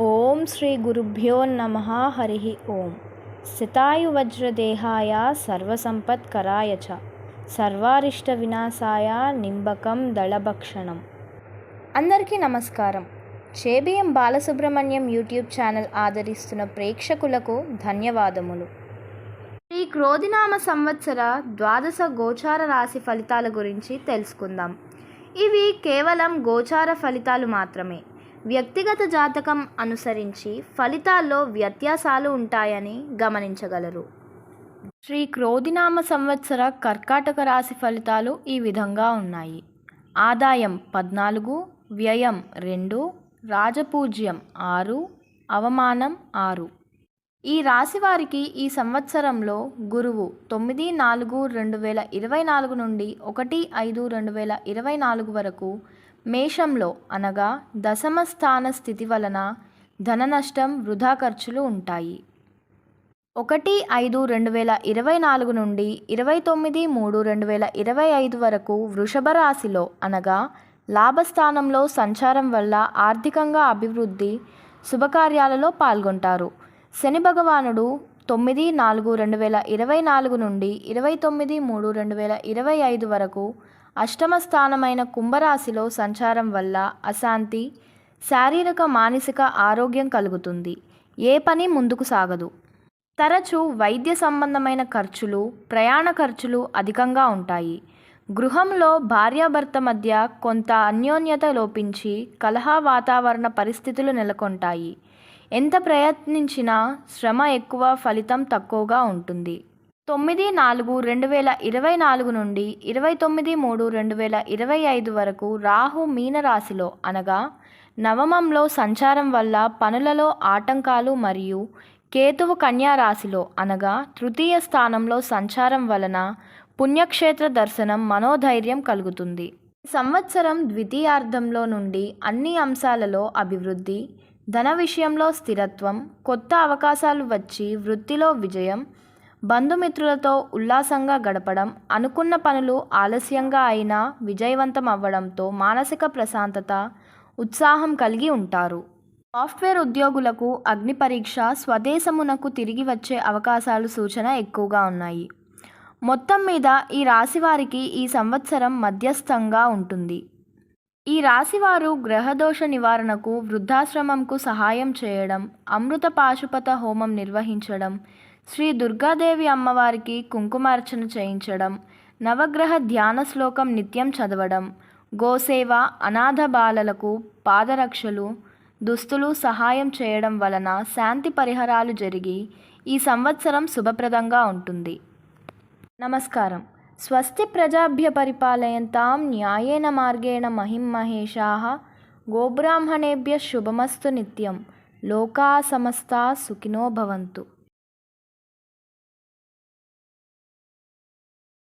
ఓం శ్రీ గురుభ్యో నమః హరి ఓం. శతాయువజ్రదేహాయ సర్వసంపత్కరాయ చ సర్వారిష్ట వినాశాయ నింబకం దళభక్షణం. అందరికీ నమస్కారం. చేబిఎం బాలసుబ్రహ్మణ్యం యూట్యూబ్ ఛానల్ ఆదరిస్తున్న ప్రేక్షకులకు ధన్యవాదములు. శ్రీ క్రోధినామ సంవత్సర ద్వాదశ గోచార రాశి ఫలితాల గురించి తెలుసుకుందాం. ఇవి కేవలం గోచార ఫలితాలు మాత్రమే. వ్యక్తిగత జాతకం అనుసరించి ఫలితాల్లో వ్యత్యాసాలు ఉంటాయని గమనించగలరు. శ్రీ క్రోధినామ సంవత్సర కర్కాటక రాశి ఫలితాలు ఈ విధంగా ఉన్నాయి. ఆదాయం 14, వ్యయం 2, రాజపూజ్యం 6, అవమానం 6. ఈ రాశి వారికి ఈ సంవత్సరంలో గురువు 9/4/2024 నుండి 1/5/2024 వరకు మేషంలో అనగా దశమ స్థాన స్థితి వలన ధన నష్టం, వృధా ఖర్చులు ఉంటాయి. 1/5/2024 నుండి 29/3/2025 వరకు వృషభ రాశిలో అనగా లాభస్థానంలో సంచారం వల్ల ఆర్థికంగా అభివృద్ధి, శుభకార్యాలలో పాల్గొంటారు. శని భగవానుడు 9/4/2024 నుండి 29/3/2025 వరకు అష్టమ స్థానమైన కుంభరాశిలో సంచారం వల్ల అశాంతి, శారీరక మానసిక ఆరోగ్యం కలుగుతుంది. ఏ పని ముందుకు సాగదు. తరచూ వైద్య సంబంధమైన ఖర్చులు, ప్రయాణ ఖర్చులు అధికంగా ఉంటాయి. గృహంలో భార్యాభర్త మధ్య కొంత అన్యోన్యత లోపించి కలహ వాతావరణ పరిస్థితులు నెలకొంటాయి. ఎంత ప్రయత్నించినా శ్రమ ఎక్కువ, ఫలితం తక్కువగా ఉంటుంది. 9/4/2024 నుండి 29/3/2025 వరకు రాహు మీనరాశిలో అనగా నవమంలో సంచారం వల్ల పనులలో ఆటంకాలు మరియు కేతువు కన్యా రాశిలో అనగా తృతీయ స్థానంలో సంచారం వలన పుణ్యక్షేత్ర దర్శనం, మనోధైర్యం కలుగుతుంది. ఈ సంవత్సరం ద్వితీయార్ధంలో నుండి అన్ని అంశాలలో అభివృద్ధి, ధన విషయంలో స్థిరత్వం, కొత్త అవకాశాలు వచ్చి వృత్తిలో విజయం, బంధుమిత్రులతో ఉల్లాసంగా గడపడం, అనుకున్న పనులు ఆలస్యంగా అయినా విజయవంతం అవ్వడంతో మానసిక ప్రశాంతత, ఉత్సాహం కలిగి ఉంటారు. సాఫ్ట్వేర్ ఉద్యోగులకు అగ్ని పరీక్ష, స్వదేశమునకు తిరిగి వచ్చే అవకాశాలు సూచన ఎక్కువగా ఉన్నాయి. మొత్తం మీద ఈ రాశివారికి ఈ సంవత్సరం మధ్యస్థంగా ఉంటుంది. ఈ రాశివారు గ్రహదోష నివారణకు వృద్ధాశ్రమంకు సహాయం చేయడం, అమృత పాశుపత హోమం నిర్వహించడం, శ్రీ దుర్గాదేవి అమ్మవారికి కుంకుమార్చన చేయించడం, నవగ్రహ ధ్యాన శ్లోకం నిత్యం చదవడం, గోసేవ, అనాథ బాలలకు పాదరక్షలు, దుస్తులు సహాయం చేయడం వలన శాంతి పరిహారాలు జరిగి ఈ సంవత్సరం శుభప్రదంగా ఉంటుంది. నమస్కారం. స్వస్తి ప్రజాభ్య పరిపాలయంతాం న్యాయేన మార్గేణ మహిం మహేషాః. గోబ్రాహ్మణేభ్యః శుభమస్తు నిత్యం. లోకా సమస్తా సుఖినో భవంతు.